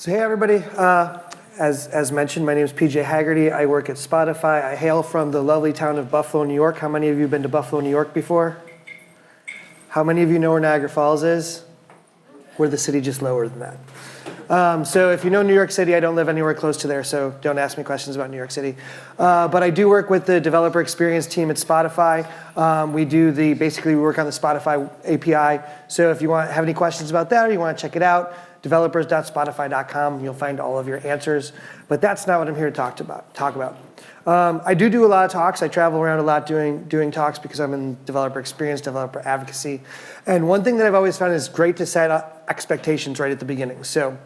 So hey everybody, as mentioned, my name is PJ Hagerty. I work at Spotify. I hail from the lovely town of Buffalo, New York. How many of you have been to Buffalo, New York before? How many of you know where Niagara Falls is? We're the city just lower than that. So if you know New York City, I don't live anywhere close to there, so don't ask me questions about New York City. But I do work with the developer experience team at Spotify. Basically we work on the Spotify API. So if you have any questions about that or you want to check it out, developers.spotify.com, you'll find all of your answers. But that's not what I'm here to talk about. I do a lot of talks. I travel around a lot doing talks because I'm in developer experience, developer advocacy. And one thing that I've always found is great to set up expectations right at the beginning. So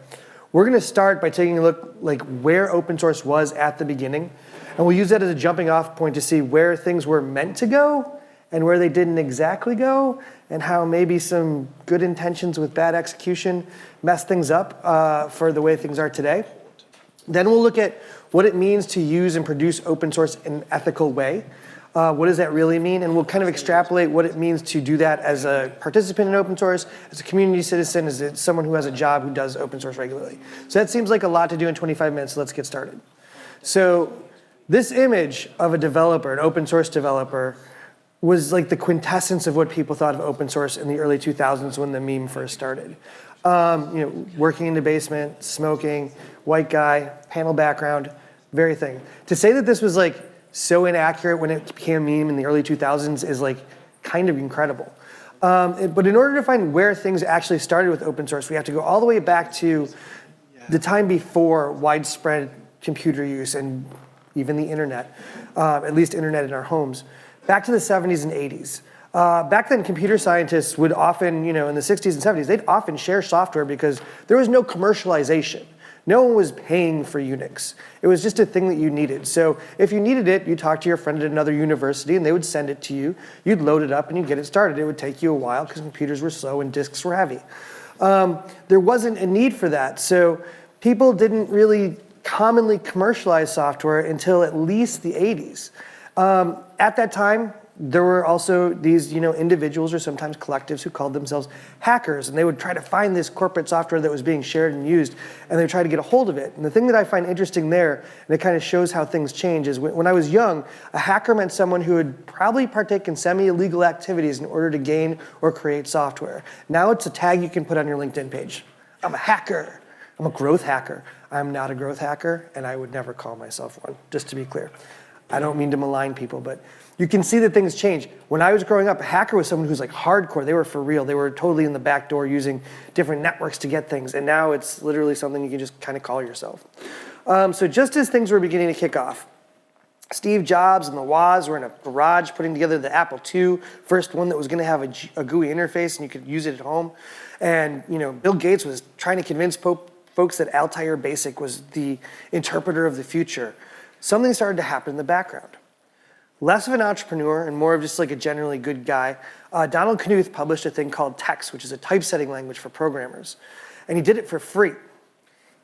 we're going to start by taking a look like where open source was at the beginning. And we'll use that as a jumping off point to see where things were meant to go and where they didn't exactly go, and how maybe some good intentions with bad execution mess things up for the way things are today. Then we'll look at what it means to use and produce open source in an ethical way. What does that really mean? And we'll kind of extrapolate what it means to do that as a participant in open source, as a community citizen, as someone who has a job who does open source regularly. So that seems like a lot to do in 25 minutes, so let's get started. So this image of a developer, an open source developer, was like the quintessence of what people thought of open source in the early 2000s when the meme first started. Working in the basement, smoking, white guy, panel background, very thing. To say that this was like so inaccurate when it became a meme in the early 2000s is like kind of incredible. But in order to find where things actually started with open source, we have to go all the way back to the time before widespread computer use and even the internet, at least internet in our homes. Back to the 70s and 80s. Back then, computer scientists would often, in the 60s and 70s, they'd often share software because there was no commercialization. No one was paying for Unix. It was just a thing that you needed. So if you needed it, you'd talk to your friend at another university and they would send it to you. You'd load it up and you'd get it started. It would take you a while because computers were slow and disks were heavy. There wasn't a need for that. So people didn't really commonly commercialize software until at least the 80s. At that time, there were also these, individuals or sometimes collectives who called themselves hackers, and they would try to find this corporate software that was being shared and used, and they would try to get a hold of it. And the thing that I find interesting there, and it kind of shows how things change, is when I was young, a hacker meant someone who would probably partake in semi-illegal activities in order to gain or create software. Now it's a tag you can put on your LinkedIn page. I'm a hacker. I'm a growth hacker. I'm not a growth hacker, and I would never call myself one, just to be clear. I don't mean to malign people, but you can see that things change. When I was growing up, a hacker was someone who's like hardcore. They were for real. They were totally in the back door using different networks to get things. And now it's literally something you can just kind of call yourself. So just as things were beginning to kick off, Steve Jobs and the Woz were in a garage putting together the Apple II, first one that was going to have a GUI interface and you could use it at home. And Bill Gates was trying to convince folks that Altair Basic was the interpreter of the future. Something started to happen in the background. Less of an entrepreneur and more of just like a generally good guy, Donald Knuth published a thing called TeX, which is a typesetting language for programmers. And he did it for free.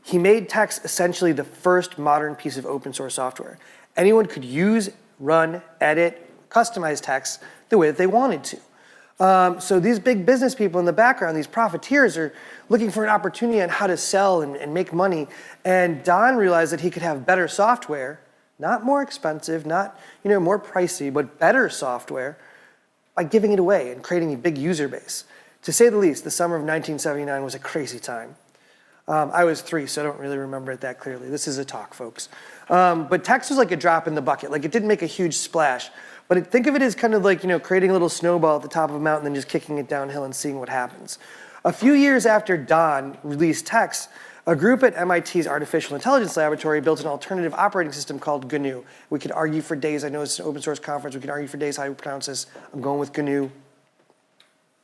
He made TeX essentially the first modern piece of open source software. Anyone could use, run, edit, customize TeX the way that they wanted to. So these big business people in the background, these profiteers, are looking for an opportunity on how to sell and make money. And Don realized that he could have better software, not more expensive, not more pricey, but better software by giving it away and creating a big user base. To say the least, the summer of 1979 was a crazy time. I was 3, so I don't really remember it that clearly. This is a talk, folks. But TeX was like a drop in the bucket. Like it didn't make a huge splash. But think of it as kind of like creating a little snowball at the top of a mountain and then just kicking it downhill and seeing what happens. A few years after Don released TeX, a group at MIT's Artificial Intelligence Laboratory built an alternative operating system called GNU. We could argue for days. I know it's an open source conference. We could argue for days how you pronounce this. I'm going with GNU.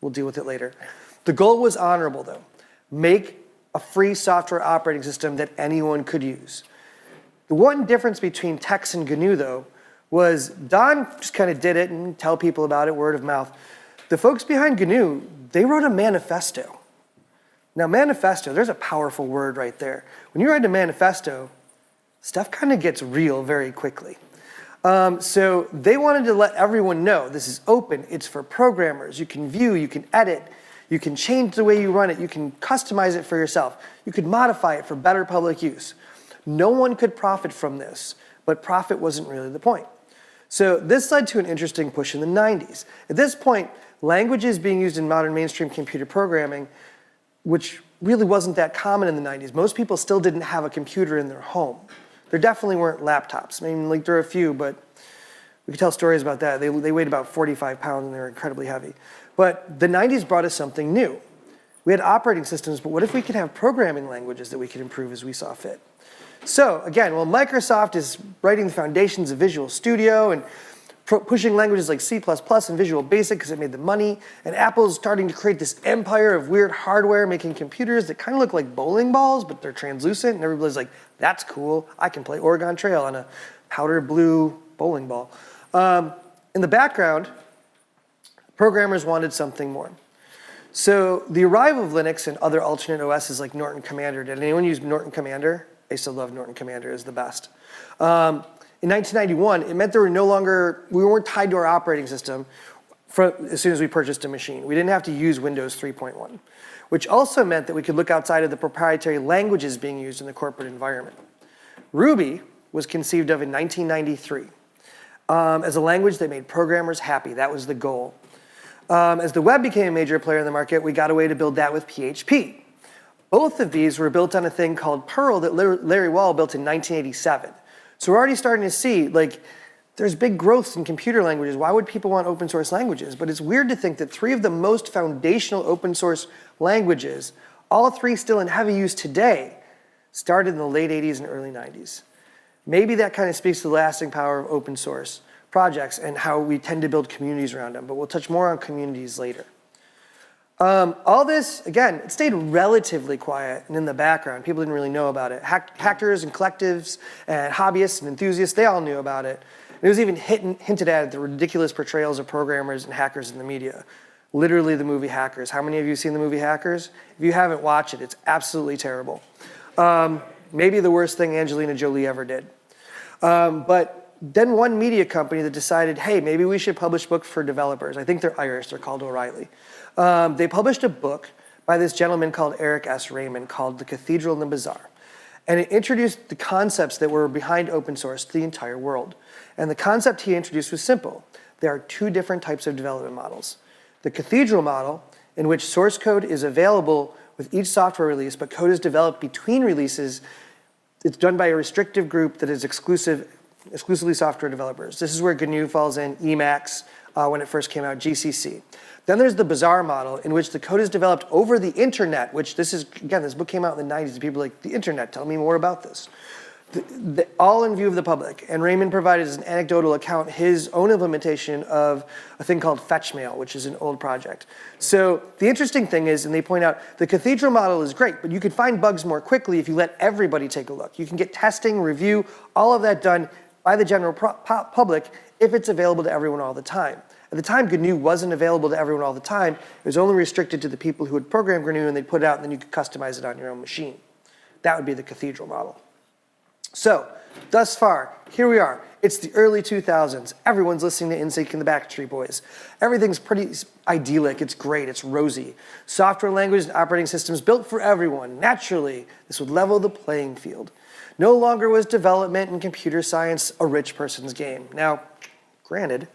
We'll deal with it later. The goal was honorable, though. Make a free software operating system that anyone could use. The one difference between TeX and GNU, though, was Don just kind of did it and tell people about it, word of mouth. The folks behind GNU, they wrote a manifesto. Now, manifesto, there's a powerful word right there. When you write a manifesto, stuff kind of gets real very quickly. So they wanted to let everyone know this is open, it's for programmers. You can view, you can edit, You can change the way you run it. You can customize it for yourself. You could modify it for better public use. No one could profit from this, but profit wasn't really the point. So this led to an interesting push in the 90s. At this point, languages being used in modern mainstream computer programming, which really wasn't that common in the 90s. Most people still didn't have a computer in their home. There definitely weren't laptops. I mean, like, there are a few, but we could tell stories about that. They weighed about 45 pounds and they were incredibly heavy. But the 90s brought us something new. We had operating systems, but what if we could have programming languages that we could improve as we saw fit? So again, while Microsoft is writing the foundations of Visual Studio and pushing languages like C++ and Visual Basic because it made the money, and Apple's starting to create this empire of weird hardware, making computers that kind of look like bowling balls, but they're translucent, and everybody's like, that's cool. I can play Oregon Trail on a powder blue bowling ball. In the background, programmers wanted something more. So the arrival of Linux and other alternate OSs like Norton Commander, did anyone use Norton Commander? I still love Norton Commander, it's the best. In 1991, it meant we weren't tied to our operating system as soon as we purchased a machine. We didn't have to use Windows 3.1, which also meant that we could look outside of the proprietary languages being used in the corporate environment. Ruby was conceived of in 1993 as a language that made programmers happy. That was the goal. As the web became a major player in the market, we got a way to build that with PHP. Both of these were built on a thing called Perl that Larry Wall built in 1987. So we're already starting to see, like, there's big growths in computer languages. Why would people want open source languages? But it's weird to think that 3 of the most foundational open source languages, all 3 still in heavy use today, started in the late 80s and early 90s. Maybe that kind of speaks to the lasting power of open source projects and how we tend to build communities around them. But we'll touch more on communities later. All this, again, it stayed relatively quiet and in the background. People didn't really know about it. Hackers and collectives and hobbyists and enthusiasts, they all knew about it. It was even hinted at the ridiculous portrayals of programmers and hackers in the media. Literally the movie Hackers. How many of you have seen the movie Hackers? If you haven't, watch it. It's absolutely terrible. Maybe the worst thing Angelina Jolie ever did. But then one media company that decided, hey, maybe we should publish books for developers. I think they're Irish. They're called O'Reilly. They published a book by this gentleman called Eric S. Raymond called The Cathedral and the Bazaar. And it introduced the concepts that were behind open source to the entire world. And the concept he introduced was simple. There are 2 different types of development models. The cathedral model, in which source code is available with each software release, but code is developed between releases. It's done by a restrictive group that is exclusively software developers. This is where GNU falls in, Emacs, when it first came out, GCC. Then there's the bazaar model, in which the code is developed over the internet, which this book came out in the 90s, and people are like, the internet, tell me more about this. All in view of the public. And Raymond provided as an anecdotal account his own implementation of a thing called FetchMail, which is an old project. So the interesting thing is, and they point out, the cathedral model is great, but you can find bugs more quickly if you let everybody take a look. You can get testing, review, all of that done by the general public if it's available to everyone all the time. At the time, GNU wasn't available to everyone all the time. It was only restricted to the people who would program GNU, and they'd put it out, and then you could customize it on your own machine. That would be the cathedral model. So, thus far, here we are. It's the early 2000s. Everyone's listening to NSYNC and the Backstreet Boys. Everything's pretty idyllic. It's great. It's rosy. Software languages and operating systems built for everyone. Naturally, this would level the playing field. No longer was development and computer science a rich person's game. Now, granted,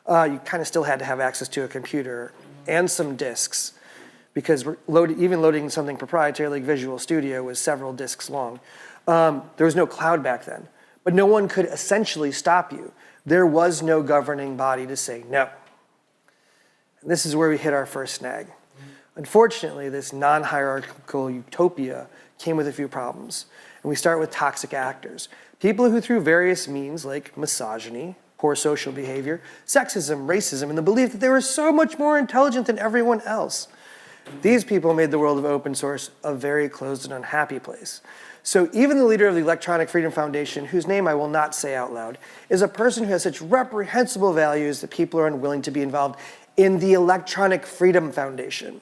you kind of still had to have access to a computer and some disks, because even loading something proprietary like Visual Studio was several disks long. There was no cloud back then, but no one could essentially stop you. There was no governing body to say no. And this is where we hit our first snag. Unfortunately, this non-hierarchical utopia came with a few problems. And we start with toxic actors. People who through various means like misogyny, poor social behavior, sexism, racism, and the belief that they were so much more intelligent than everyone else. These people made the world of open source a very closed and unhappy place. So even the leader of the Electronic Freedom Foundation, whose name I will not say out loud, is a person who has such reprehensible values that people are unwilling to be involved in the Electronic Freedom Foundation.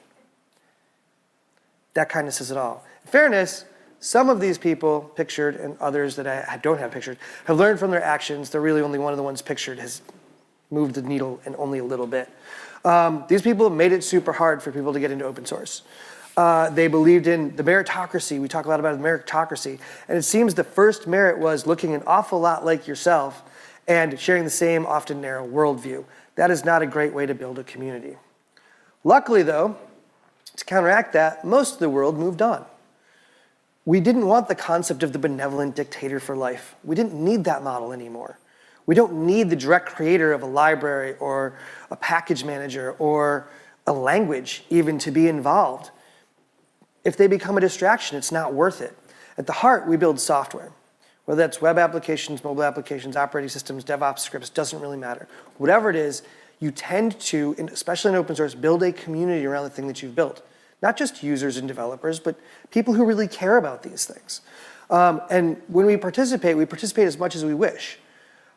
That kind of says it all. In fairness, some of these people pictured and others that I don't have pictured have learned from their actions. They're really only one of the ones pictured has moved the needle and only a little bit. These people made it super hard for people to get into open source. They believed in the meritocracy. We talk a lot about the meritocracy. And it seems the first merit was looking an awful lot like yourself and sharing the same, often narrow worldview. That is not a great way to build a community. Luckily, though, to counteract that, most of the world moved on. We didn't want the concept of the benevolent dictator for life. We didn't need that model anymore. We don't need the direct creator of a library or a package manager or a language even to be involved. If they become a distraction, it's not worth it. At the heart, we build software. Whether that's web applications, mobile applications, operating systems, DevOps scripts, doesn't really matter. Whatever it is, you tend to, especially in open source, build a community around the thing that you've built. Not just users and developers, but people who really care about these things. And when we participate as much as we wish.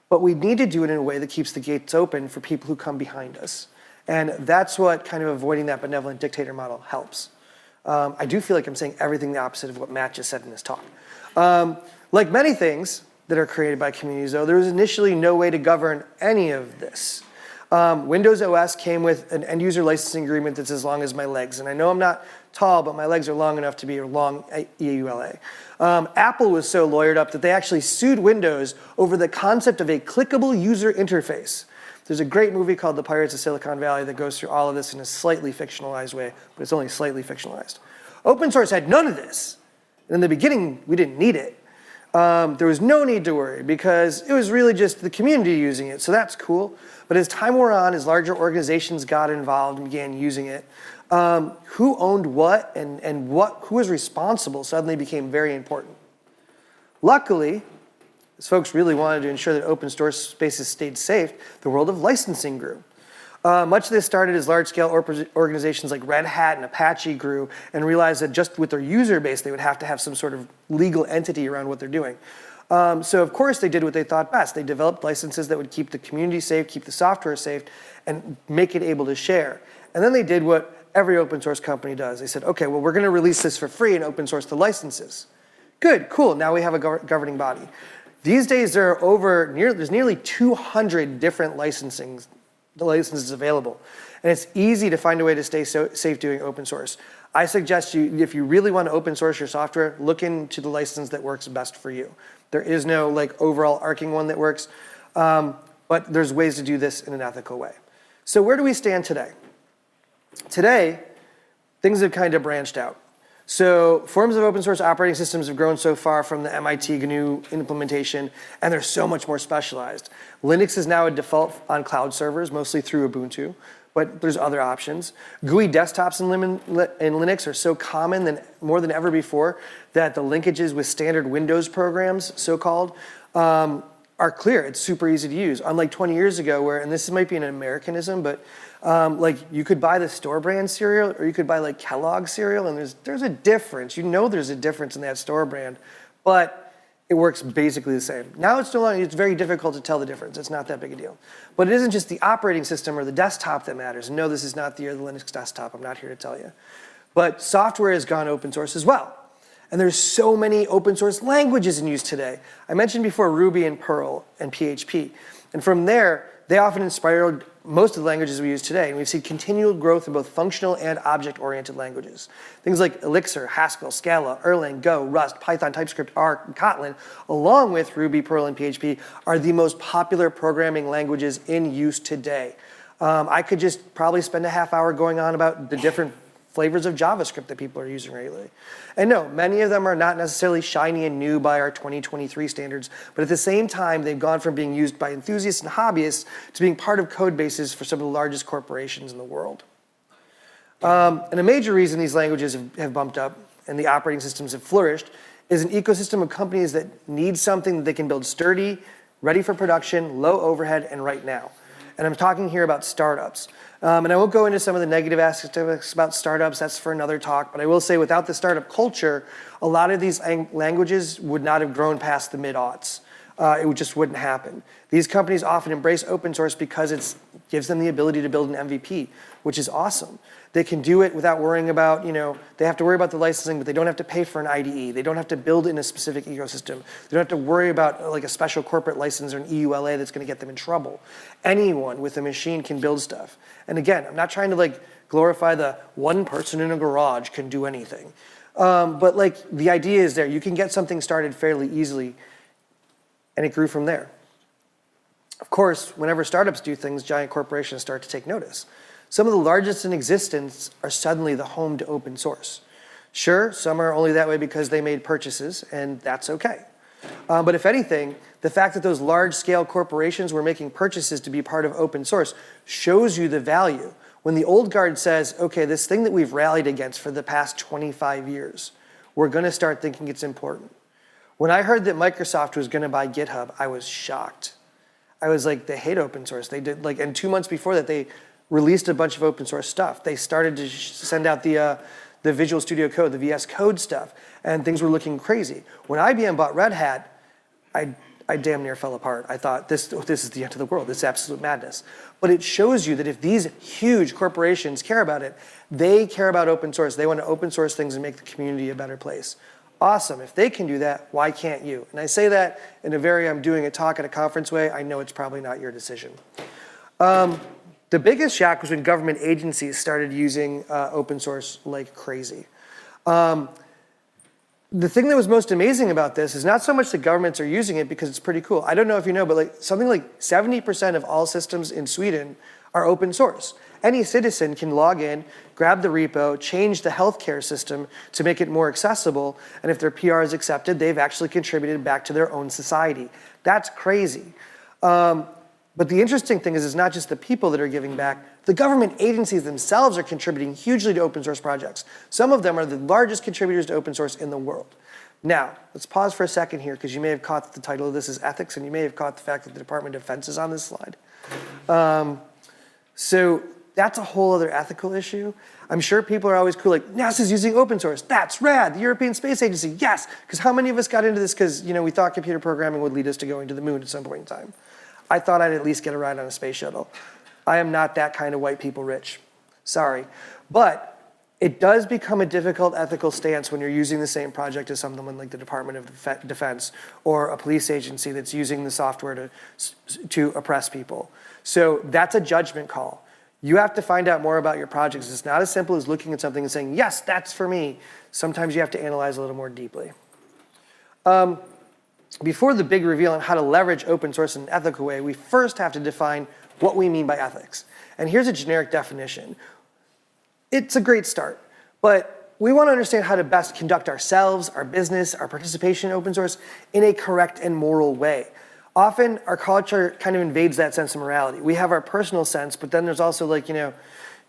But we need to do it in a way that keeps the gates open for people who come behind us. And that's what kind of avoiding that benevolent dictator model helps. I do feel like I'm saying everything the opposite of what Matt just said in his talk. Like many things that are created by communities, though, there was initially no way to govern any of this. Windows OS came with an end-user licensing agreement that's as long as my legs. And I know I'm not tall, but my legs are long enough to be a long EULA. Apple was so lawyered up that they actually sued Windows over the concept of a clickable user interface. There's a great movie called The Pirates of Silicon Valley that goes through all of this in a slightly fictionalized way, but it's only slightly fictionalized. Open source had none of this. And in the beginning, we didn't need it. There was no need to worry because it was really just the community using it, so that's cool. But as time wore on, as larger organizations got involved and began using it, who owned what and who was responsible suddenly became very important. Luckily, as folks really wanted to ensure that open source spaces stayed safe, the world of licensing grew. Much of this started as large-scale organizations like Red Hat and Apache grew and realized that just with their user base, they would have to have some sort of legal entity around what they're doing. So of course they did what they thought best. They developed licenses that would keep the community safe, keep the software safe, and make it able to share. And then they did what every open source company does. They said, okay, well, we're going to release this for free and open source the licenses. Good, cool, now we have a governing body. These days there's nearly 200 different licenses available. And it's easy to find a way to stay safe doing open source. I suggest you, if you really want to open source your software, look into the license that works best for you. There is no overall arcing one that works, but there's ways to do this in an ethical way. So where do we stand today? Today, things have kind of branched out. So forms of open source operating systems have grown so far from the MIT GNU implementation, and they're so much more specialized. Linux is now a default on cloud servers, mostly through Ubuntu, but there's other options. GUI desktops in Linux are so common more than ever before that the linkages with standard Windows programs, so-called, are clear. It's super easy to use. Unlike 20 years ago where, and this might be an Americanism, but you could buy the store brand cereal or you could buy Kellogg's cereal, and there's a difference. You know there's a difference in that store brand, but it works basically the same. Now it's very difficult to tell the difference. It's not that big a deal. But it isn't just the operating system or the desktop that matters. No, this is not the year of the Linux desktop. I'm not here to tell you. But software has gone open source as well. And there's so many open source languages in use today. I mentioned before Ruby and Perl and PHP. And from there, they often inspired most of the languages we use today. And we've seen continual growth in both functional and object-oriented languages. Things like Elixir, Haskell, Scala, Erlang, Go, Rust, Python, TypeScript, R, and Kotlin, along with Ruby, Perl, and PHP, are the most popular programming languages in use today. I could just probably spend a half hour going on about the different flavors of JavaScript that people are using regularly. And no, many of them are not necessarily shiny and new by our 2023 standards, but at the same time, they've gone from being used by enthusiasts and hobbyists to being part of code bases for some of the largest corporations in the world. And a major reason these languages have bumped up and the operating systems have flourished is an ecosystem of companies that need something that they can build sturdy, ready for production, low overhead, and right now. And I'm talking here about startups. And I won't go into some of the negative aspects about startups, that's for another talk, but I will say without the startup culture, a lot of these languages would not have grown past the mid-aughts. it just wouldn't happen. These companies often embrace open source because it gives them the ability to build an MVP, which is awesome. They can do it without worrying about, they have to worry about the licensing, but they don't have to pay for an IDE. They don't have to build in a specific ecosystem. They don't have to worry about like a special corporate license or an EULA that's going to get them in trouble. Anyone with a machine can build stuff. And again, I'm not trying to like glorify the one person in a garage can do anything. But like the idea is there. You can get something started fairly easily, and it grew from there. Of course, whenever startups do things, giant corporations start to take notice. Some of the largest in existence are suddenly the home to open source. Sure, some are only that way because they made purchases, and that's okay. But if anything, the fact that those large-scale corporations were making purchases to be part of open source shows you the value. When the old guard says, okay, this thing that we've rallied against for the past 25 years, we're going to start thinking it's important. When I heard that Microsoft was going to buy GitHub, I was shocked. I was like, they hate open source. They did and 2 months before that, they released a bunch of open source stuff. They started to send out the Visual Studio Code, the VS Code stuff, and things were looking crazy. When IBM bought Red Hat, I damn near fell apart. I thought, this is the end of the world. This is absolute madness. But it shows you that if these huge corporations care about it, they care about open source. They want to open source things and make the community a better place. Awesome. If they can do that, why can't you? And I say that in a very, I'm doing a talk at a conference way. I know it's probably not your decision. The biggest shock was when government agencies started using open source like crazy. The thing that was most amazing about this is not so much that governments are using it because it's pretty cool. I don't know if you know, but something like 70% of all systems in Sweden are open source. Any citizen can log in, grab the repo, change the healthcare system to make it more accessible, and if their PR is accepted, they've actually contributed back to their own society. That's crazy. But the interesting thing is it's not just the people that are giving back. The government agencies themselves are contributing hugely to open source projects. Some of them are the largest contributors to open source in the world. Now, let's pause for a second here because you may have caught the title of this is ethics, and you may have caught the fact that the Department of Defense is on this slide. So that's a whole other ethical issue. I'm sure people are always cool, like, NASA's using open source. That's rad. The European Space Agency, yes. Because how many of us got into this because we thought computer programming would lead us to going to the moon at some point in time? I thought I'd at least get a ride on a space shuttle. I am not that kind of white people rich. Sorry. But it does become a difficult ethical stance when you're using the same project as someone like the Department of Defense or a police agency that's using the software to oppress people. So that's a judgment call. You have to find out more about your projects. It's not as simple as looking at something and saying, yes, that's for me. Sometimes you have to analyze a little more deeply. Before the big reveal on how to leverage open source in an ethical way, we first have to define what we mean by ethics. And here's a generic definition. It's a great start, but we want to understand how to best conduct ourselves, our business, our participation in open source in a correct and moral way. Often, our culture kind of invades that sense of morality. We have our personal sense, but then there's also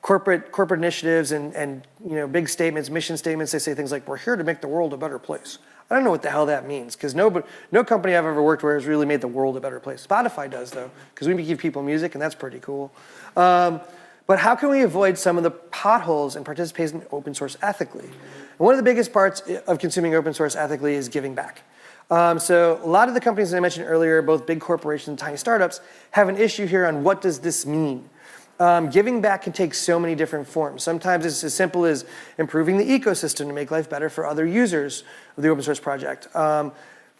corporate initiatives and big statements, mission statements. They say things like, we're here to make the world a better place. I don't know what the hell that means, because no company I've ever worked with has really made the world a better place. Spotify does, though, because we give people music, and that's pretty cool. But how can we avoid some of the potholes in participating in open source ethically? And one of the biggest parts of consuming open source ethically is giving back. So a lot of the companies that I mentioned earlier, both big corporations and tiny startups, have an issue here on what does this mean. Giving back can take so many different forms. Sometimes it's as simple as improving the ecosystem to make life better for other users of the open source project.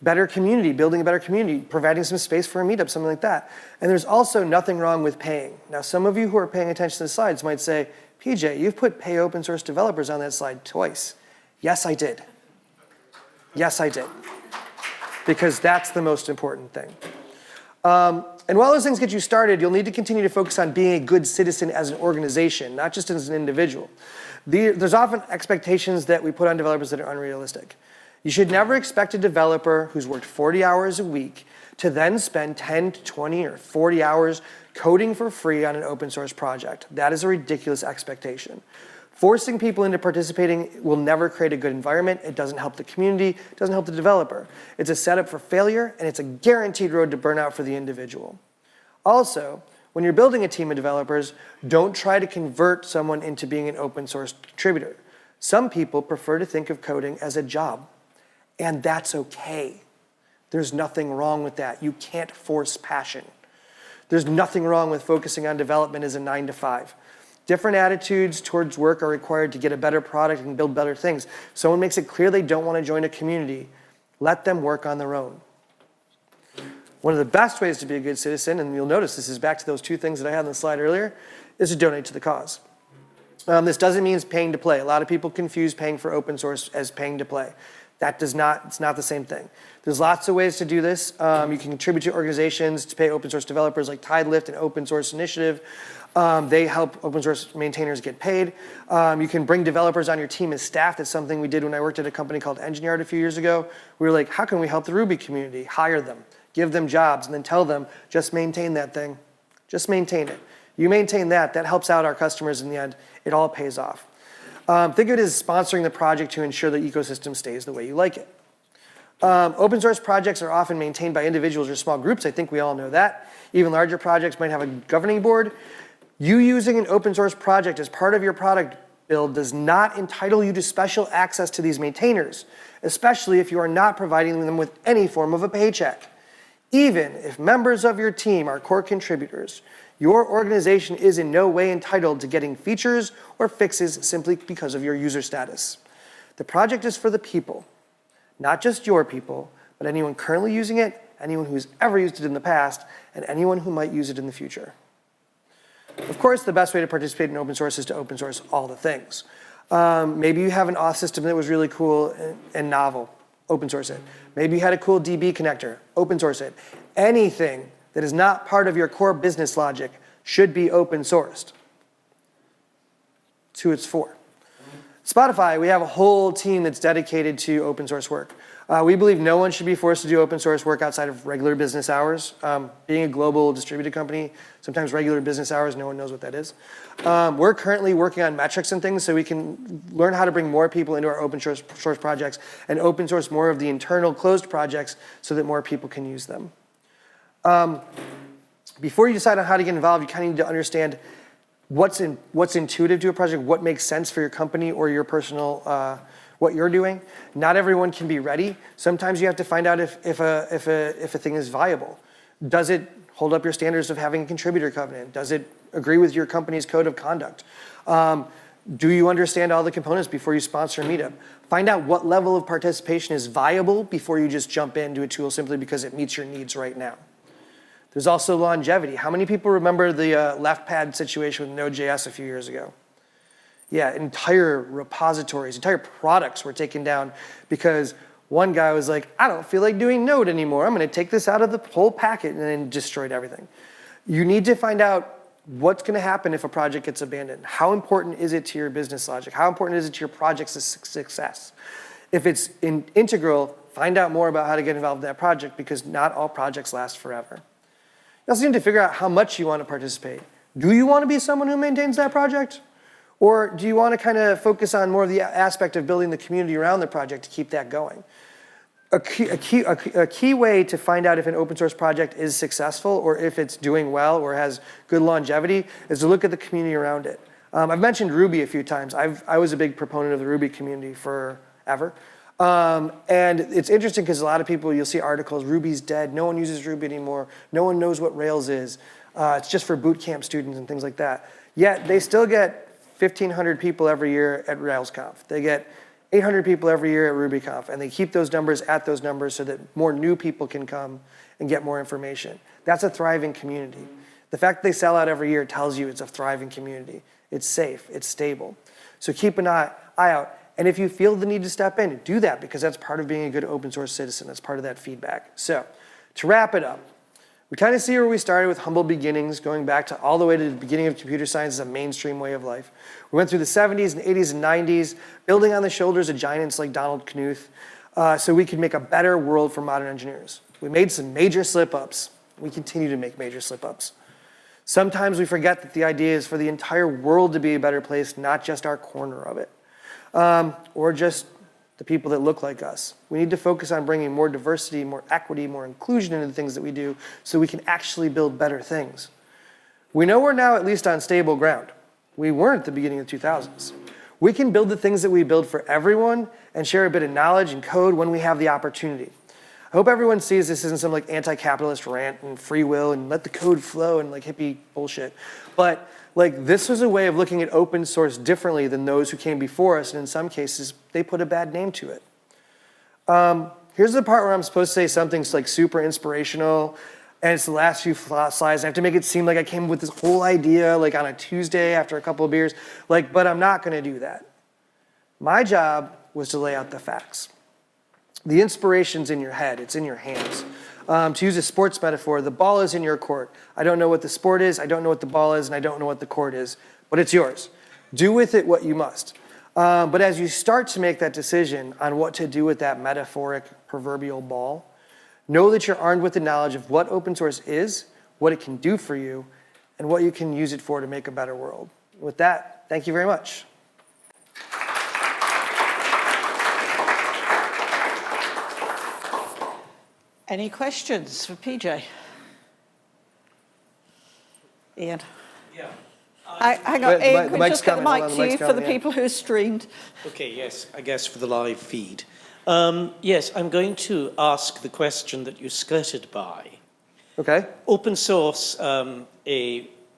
Better community, building a better community, providing some space for a meetup, something like that. And there's also nothing wrong with paying. Now, some of you who are paying attention to the slides might say, PJ, you've put pay open source developers on that slide twice. Yes, I did. Yes, I did. Because that's the most important thing. And while those things get you started, you'll need to continue to focus on being a good citizen as an organization, not just as an individual. There's often expectations that we put on developers that are unrealistic. You should never expect a developer who's worked 40 hours a week to then spend 10 to 20 or 40 hours coding for free on an open source project. That is a ridiculous expectation. Forcing people into participating will never create a good environment. It doesn't help the community. It doesn't help the developer. It's a setup for failure, and it's a guaranteed road to burnout for the individual. Also, when you're building a team of developers, don't try to convert someone into being an open source contributor. Some people prefer to think of coding as a job, and that's okay. There's nothing wrong with that. You can't force passion. There's nothing wrong with focusing on development as a 9 to 5. Different attitudes towards work are required to get a better product and build better things. If someone makes it clear they don't want to join a community, let them work on their own. One of the best ways to be a good citizen, and you'll notice this is back to those 2 things that I had on the slide earlier, is to donate to the cause. This doesn't mean paying to play. A lot of people confuse paying for open source as paying to play. It's not the same thing. There's lots of ways to do this. You can contribute to organizations to pay open source developers like TideLift and Open Source Initiative. They help open source maintainers get paid. You can bring developers on your team as staff. That's something we did when I worked at a company called Engineered a few years ago. We were like, how can we help the Ruby community? Hire them, give them jobs, and then tell them, just maintain that thing. Just maintain it. You maintain that helps out our customers in the end. It all pays off. Think of it as sponsoring the project to ensure the ecosystem stays the way you like it. Open source projects are often maintained by individuals or small groups. I think we all know that. Even larger projects might have a governing board. You using an open source project as part of your product build does not entitle you to special access to these maintainers, especially if you are not providing them with any form of a paycheck. Even if members of your team are core contributors, your organization is in no way entitled to getting features or fixes simply because of your user status. The project is for the people, not just your people, but anyone currently using it, anyone who's ever used it in the past, and anyone who might use it in the future. Of course, the best way to participate in open source is to open source all the things. Maybe you have an auth system that was really cool and novel, open source it. Maybe you had a cool DB connector, open source it. Anything that is not part of your core business logic should be open sourced. It's who it's for. Spotify, we have a whole team that's dedicated to open source work. We believe no one should be forced to do open source work outside of regular business hours. Being a global distributed company, sometimes regular business hours, no one knows what that is. We're currently working on metrics and things so we can learn how to bring more people into our open source projects and open source more of the internal closed projects so that more people can use them. Before you decide on how to get involved, you kind of need to understand what's intuitive to a project, what makes sense for your company or your personal, what you're doing. Not everyone can be ready. Sometimes you have to find out if a thing is viable. Does it hold up your standards of having a contributor covenant? Does it agree with your company's code of conduct? Do you understand all the components before you sponsor a meetup? Find out what level of participation is viable before you just jump into a tool simply because it meets your needs right now. There's also longevity. How many people remember the left pad situation with Node.js a few years ago? Yeah, entire repositories, entire products were taken down because one guy was like, I don't feel like doing Node anymore. I'm going to take this out of the whole packet, and then destroyed everything. You need to find out what's going to happen if a project gets abandoned. How important is it to your business logic? How important is it to your project's success? If it's integral, find out more about how to get involved in that project because not all projects last forever. You also need to figure out how much you want to participate. Do you want to be someone who maintains that project? Or do you want to kind of focus on more of the aspect of building the community around the project to keep that going? A key way to find out if an open source project is successful or if it's doing well or has good longevity is to look at the community around it. I've mentioned Ruby a few times. I was a big proponent of the Ruby community forever. And it's interesting because a lot of people, you'll see articles, Ruby's dead, no one uses Ruby anymore, no one knows what Rails is, it's just for boot camp students and things like that. Yet they still get 1,500 people every year at RailsConf. They get 800 people every year at RubyConf, and they keep those numbers at those numbers so that more new people can come and get more information. That's a thriving community. The fact that they sell out every year tells you it's a thriving community. It's safe, it's stable. So keep an eye out. And if you feel the need to step in, do that because that's part of being a good open source citizen. That's part of that feedback. So to wrap it up, we kind of see where we started with humble beginnings, going back to all the way to the beginning of computer science as a mainstream way of life. We went through the 70s and 80s and 90s, building on the shoulders of giants like Donald Knuth, so we could make a better world for modern engineers. We made some major slip-ups. We continue to make major slip-ups. Sometimes we forget that the idea is for the entire world to be a better place, not just our corner of it. Or just the people that look like us. We need to focus on bringing more diversity, more equity, more inclusion into the things that we do so we can actually build better things. We know we're now at least on stable ground. We weren't at the beginning of the 2000s. We can build the things that we build for everyone and share a bit of knowledge and code when we have the opportunity. I hope everyone sees this isn't some like anti-capitalist rant and free will and let the code flow and like hippie bullshit. But like this was a way of looking at open source differently than those who came before us, and in some cases, they put a bad name to it. Here's the part where I'm supposed to say something's like super inspirational, and it's the last few slides. I have to make it seem like I came up with this whole idea like on a Tuesday after a couple of beers, but I'm not gonna do that. My job was to lay out the facts. The inspiration's in your head, it's in your hands. To use a sports metaphor, the ball is in your court. I don't know what the sport is, I don't know what the ball is, and I don't know what the court is, but it's yours. Do with it what you must. But as you start to make that decision on what to do with that metaphoric proverbial ball, know that you're armed with the knowledge of what open source is, what it can do for you, and what you can use it for to make a better world. With that, thank you very much. Any questions for PJ? Ian? Yeah. Hang on, Ian, the could you mic's just get the coming, hold mic on, the to you mic's for the coming, yeah. people who are streamed? Okay, yes, I guess for the live feed. Yes, I'm going to ask the question that you skirted by. Okay. Open source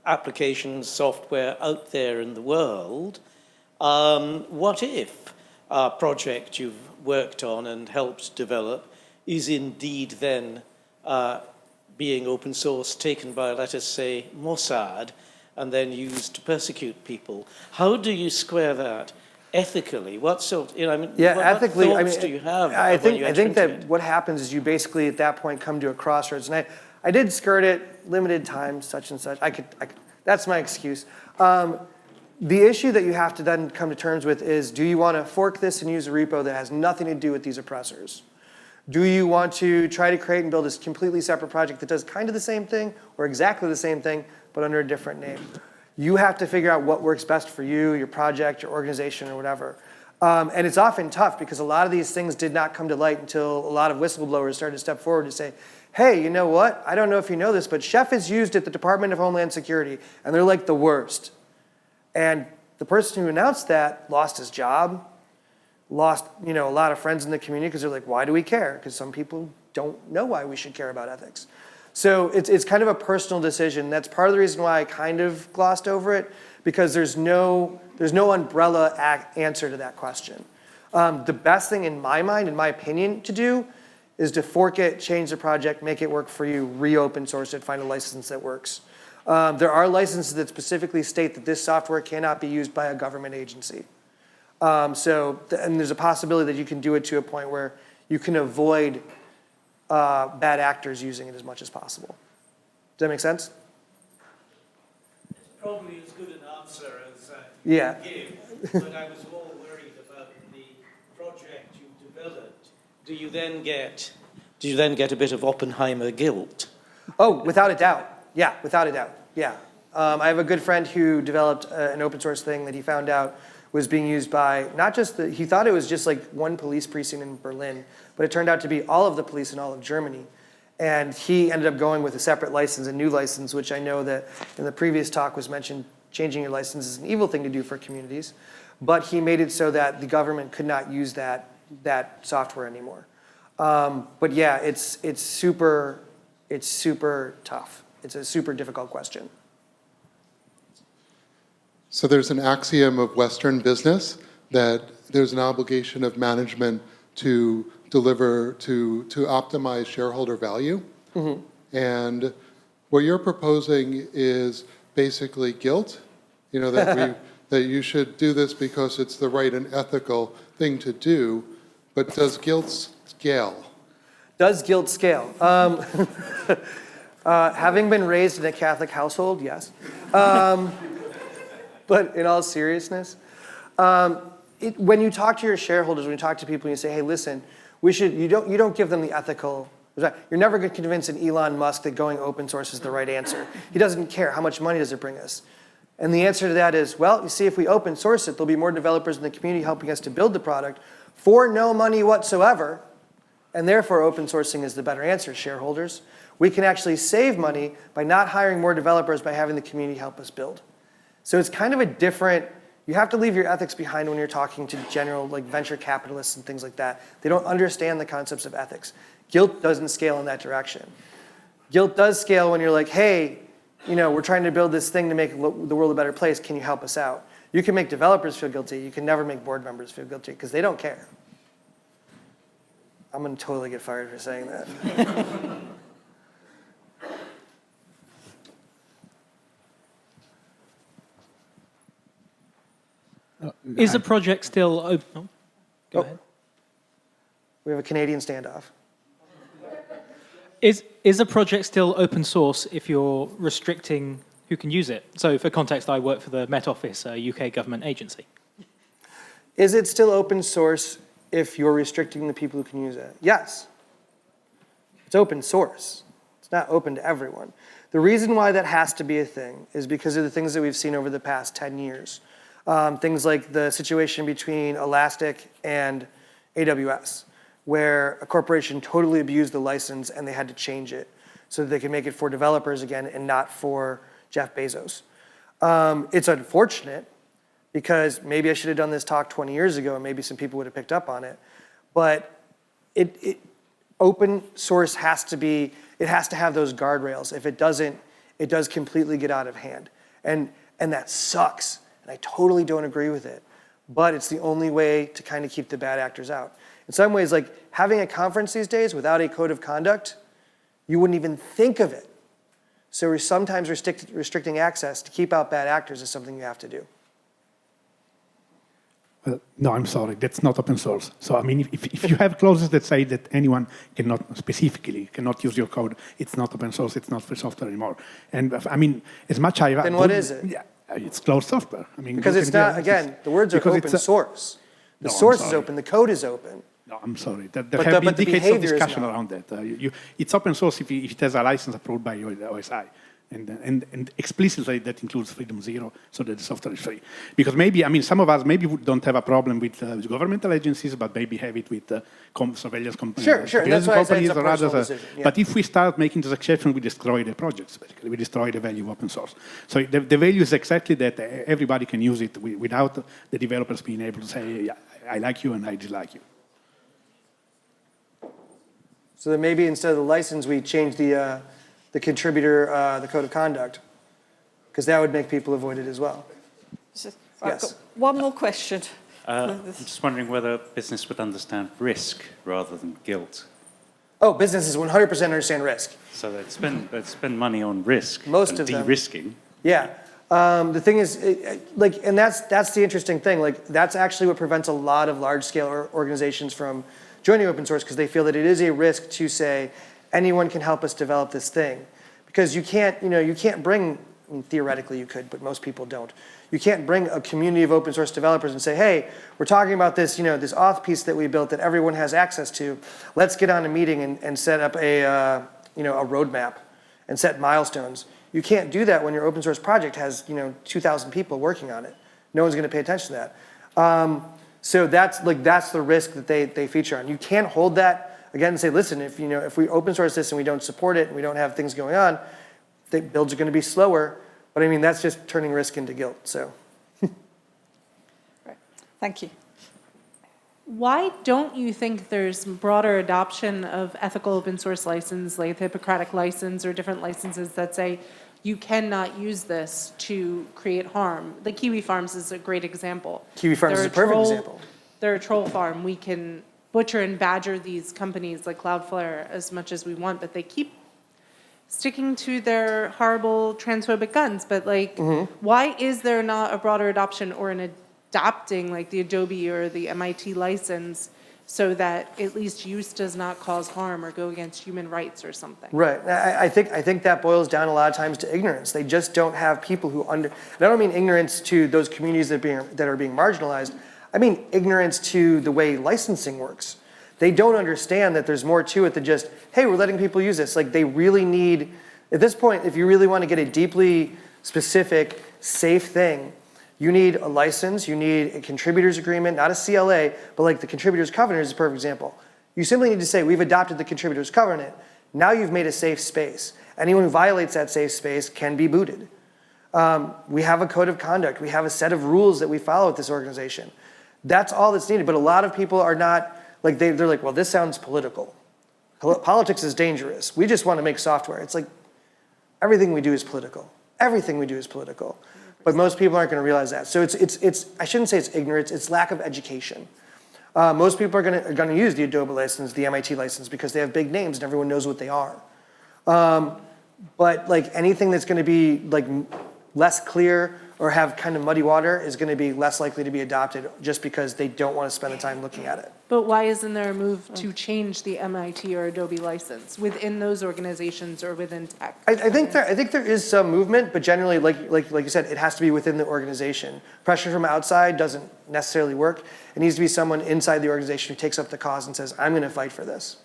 application software out there in the world. What if a project you've worked on and helped develop is indeed then being open source, taken by, let us say, Mossad, and then used to persecute people? How do you square that ethically? What sort, Ethically, what thoughts do you have? I think that what happens is you basically at that point come to a crossroads, and I did skirt it, limited time, such and such. That's my excuse. The issue that you have to then come to terms with is, do you want to fork this and use a repo that has nothing to do with these oppressors? Do you want to try to create and build a completely separate project that does kind of the same thing or exactly the same thing, but under a different name? You have to figure out what works best for you, your project, your organization, or whatever. And it's often tough because a lot of these things did not come to light until a lot of whistleblowers started to step forward to say, hey, you know what? I don't know if you know this, but Chef is used at the Department of Homeland Security, and they're like the worst. And the person who announced that lost his job, lost a lot of friends in the community because they're like, why do we care? Because some people don't know why we should care about ethics. So it's kind of a personal decision. That's part of the reason why I kind of glossed over it, because there's no umbrella answer to that question. The best thing in my mind, in my opinion, to do is to fork it, change the project, make it work for you, re-open source it, find a license that works. There are licenses that specifically state that this software cannot be used by a government agency. And there's a possibility that you can do it to a point where you can avoid bad actors using it as much as possible. Does that make sense? It's probably as good an answer as Yeah. you give, but I was more worried about the project you developed. Do you then get a bit of Oppenheimer guilt? Oh, without a doubt. Yeah, without a doubt. Yeah. I have a good friend who developed an open source thing that he found out was being used by not just he thought it was just like one police precinct in Berlin, but it turned out to be all of the police in all of Germany. And he ended up going with a separate license, a new license, which I know that in the previous talk was mentioned, changing your license is an evil thing to do for communities. But he made it so that the government could not use that software anymore. But yeah, it's super tough. It's a super difficult question. So there's an axiom of Western business that there's an obligation of management to deliver, to optimize shareholder value. Mm-hmm. And what you're proposing is basically guilt, that that you should do this because it's the right and ethical thing to do, but does guilt scale? Does guilt scale? Having been raised in a Catholic household, yes. But in all seriousness, when you talk to your shareholders, when you talk to people, and you say, "Hey, listen, you don't give them the ethical." You're never going to convince an Elon Musk that going open source is the right answer. He doesn't care how much money does it bring us, and the answer to that is, well, you see, if we open source it, there'll be more developers in the community helping us to build the product for no money whatsoever, and therefore open sourcing is the better answer, shareholders. We can actually save money by not hiring more developers, by having the community help us build. So it's kind of a different You have to leave your ethics behind when you're talking to general like venture capitalists and things like that. They don't understand the concepts of ethics. Guilt doesn't scale in that direction. Guilt does scale when you're like, hey, we're trying to build this thing to make the world a better place. Can you help us out? You can make developers feel guilty. You can never make board members feel guilty because they don't care. I'm going to totally get fired for saying that. Is a project still open? Oh, go ahead. We have a Canadian standoff. Is a project still open source if you're restricting who can use it? So for context, I work for the Met Office, a UK government agency. Is it still open source if you're restricting the people who can use it? Yes. It's open source. It's not open to everyone. The reason why that has to be a thing is because of the things that we've seen over the past 10 years. Things like the situation between Elastic and AWS, where a corporation totally abused the license and they had to change it so that they could make it for developers again and not for Jeff Bezos. It's unfortunate because maybe I should have done this talk 20 years ago and maybe some people would have picked up on it. But open source has to have those guardrails. If it doesn't, it does completely get out of hand. And that sucks. And I totally don't agree with it. But it's the only way to kind of keep the bad actors out. In some ways, like having a conference these days without a code of conduct, you wouldn't even think of it. So we're sometimes restricting access to keep out bad actors is something you have to do. Well, no, I'm sorry, that's not open source. So I mean, if you have clauses that say that anyone cannot use your code, it's not open source, it's not free software anymore. And I mean, as much I... Then what is it? Yeah, it's closed software. I mean, because it's not, again, the words are open source. The source is open, the code is open. No, I'm sorry. There have been decades of discussion around that. It's open source if it has a license approved by OSI. And explicitly that includes Freedom Zero, so that the software is free. Because maybe, I mean, some of us maybe don't have a problem with governmental agencies, but maybe have it with surveillance companies. Sure, and that's why I say it's a personal decision. Yeah. But if we start making this exception, we destroy the projects, basically. We destroy the value of open source. So the value is exactly that everybody can use it without the developers being able to say, yeah, I like you and I dislike you. So then maybe instead of the license, we change the contributor, the code of conduct, because that would make people avoid it as well. I've got one more question. I'm just wondering whether business would understand risk rather than guilt. Oh, businesses 100% understand risk. So they'd spend money on risk. Most and of them. de-risking. Yeah. The thing is, and that's the interesting thing. Like, that's actually what prevents a lot of large-scale organizations from joining open source, because they feel that it is a risk to say, anyone can help us develop this thing. Because you can't bring, I mean, theoretically you could, but most people don't. You can't bring a community of open source developers and say, hey, we're talking about this, this auth piece that we built that everyone has access to. Let's get on a meeting and set up a roadmap and set milestones. You can't do that when your open source project has, 2,000 people working on it. No one's going to pay attention to that. So that's the risk that they feature on. You can't hold that again and say, listen, if we open source this and we don't support it and we don't have things going on, the builds are going to be slower. But I mean, that's just turning risk into guilt. So, Right. Thank you. Why don't you think there's broader adoption of ethical open source license, like the Hippocratic license or different licenses that say you cannot use this to create harm? The Kiwi Farms is a great example. Kiwi Farms is a perfect example. They're a troll farm. We can butcher and badger these companies like Cloudflare as much as we want, but they keep sticking to their horrible transphobic guns. But why is there not a broader adoption or an adopting like the Adobe or the MIT license so that at least use does not cause harm or go against human rights or something? Right. I think that boils down a lot of times to ignorance. They just don't have people who and I don't mean ignorance to those communities that are being marginalized. I mean ignorance to the way licensing works. They don't understand that there's more to it than just, hey, we're letting people use this. Like, they really need, at this point, if you really want to get a deeply specific, safe thing, you need a license, you need a contributors agreement, not a CLA, but like the contributors covenant is a perfect example. You simply need to say, we've adopted the contributors covenant. Now you've made a safe space. Anyone who violates that safe space can be booted. We have a code of conduct. We have a set of rules that we follow at this organization. That's all that's needed. But a lot of people are not, like, they're like, well, this sounds political. Politics is dangerous. We just want to make software. It's like, everything we do is political. Everything we do is political. But most people aren't going to realize that. So it's I shouldn't say it's ignorance, it's lack of education. Most people are going to use the Adobe license, the MIT license, because they have big names and everyone knows what they are. But like anything that's going to be like less clear or have kind of muddy water is going to be less likely to be adopted just because they don't want to spend the time looking at it. But why isn't there a move to change the MIT or Adobe license within those organizations or within tech? I think there is some movement, but generally, like you said, it has to be within the organization. Pressure from outside doesn't necessarily work. It needs to be someone inside the organization who takes up the cause and says, I'm going to fight for this.